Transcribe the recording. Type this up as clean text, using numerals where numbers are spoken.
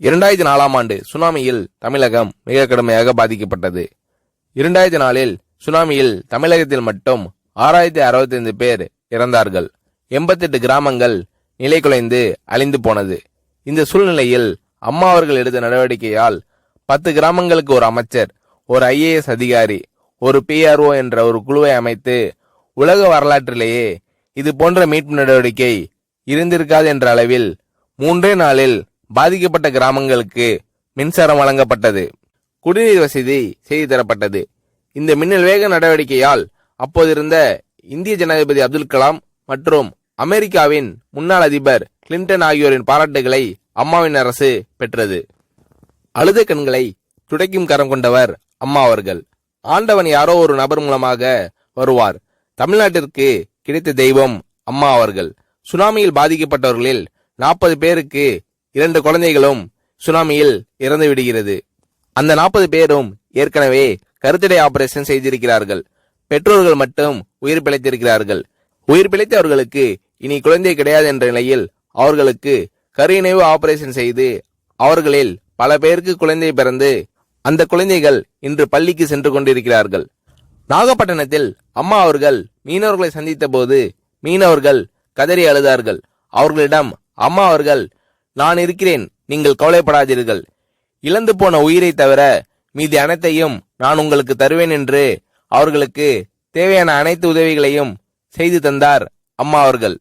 2004ஆம் ஆண்டு சுனாமியில் தமிழகம் மிக கடுமையாக பாதிக்கப்பட்டது. 2004இல் சுனாமியில் தமிழகத்தில் மட்டும் 6065 பேர் இறந்தார்கள். 88 கிராமங்கள் நிலைகுலைந்து அழிந்து போனது. இந்த சூழ்நிலையில் அம்மா அவர்கள் எடுத்த நடவடிக்கையால் 10 கிராமங்களுக்கு ஒரு அமைச்சர், ஒரு IAS அதிகாரி, ஒரு PRO என்ற ஒரு குழுவை அமைத்து உலக வரலாற்றிலேயே இது போன்ற மீட்பு நடவடிக்கை இருந்திருக்காது என்ற அளவில் 3 நாளில் பாதிக்கப்பட்ட கிராமங்களுக்கு மின்சாரம் வழங்கப்பட்டது. குடிநீர் வசதி செய்து தரப்பட்டது. இந்த மின்னல் வேக நடவடிக்கையால் அப்போதிருந்த இந்திய ஜனாதிபதி அப்துல் கலாம் மற்றும் அமெரிக்காவின் முன்னாள் அதிபர் கிளின்டன் ஆகியோரின் பாராட்டுகளை அம்மாவின் அரசு பெற்றது. அழுத கண்களை துடைக்கும் கரம் கொண்டவர் அம்மா அவர்கள். ஆண்டவன் யாரோ ஒரு நபர் மூலமாக வருவார். தமிழ்நாட்டிற்கு கிடைத்த தெய்வம் அம்மா அவர்கள். சுனாமியில் பாதிக்கப்பட்டவர்களில் 40 பேருக்கு 2 குழந்தைகளும் சுனாமியில் இறந்து விடுகிறது. அந்த 40 பேரும் ஏற்கனவே கருத்தடை ஆபரேஷன் செய்திருக்கிறார்கள். பெற்றோர்கள் மட்டும் உயிர் பிழைத்திருக்கிறார்கள். உயிர் பிழைத்தவர்களுக்கு இனி குழந்தை கிடையாது என்ற நிலையில் அவர்களுக்கு கருணைவு ஆபரேஷன் செய்து அவர்களில் பல பேருக்கு குழந்தை பிறந்து அந்த குழந்தைகள் இன்று பள்ளிக்கு சென்று கொண்டிருக்கிறார்கள். நாகப்பட்டினத்தில் அம்மா அவர்கள் மீனவர்களை சந்தித்த போது மீனவர்கள் கதறி அழுதார்கள். அவர்களிடம் அம்மா அவர்கள், நான் இருக்கிறேன், நீங்கள் கவலைப்படாதீர்கள், இழந்து போன உயிரை தவிர மீதி அனைத்தையும் நான் உங்களுக்கு தருவேன் என்று அவர்களுக்கு தேவையான அனைத்து உதவிகளையும் செய்து தந்தார் அம்மா அவர்கள்.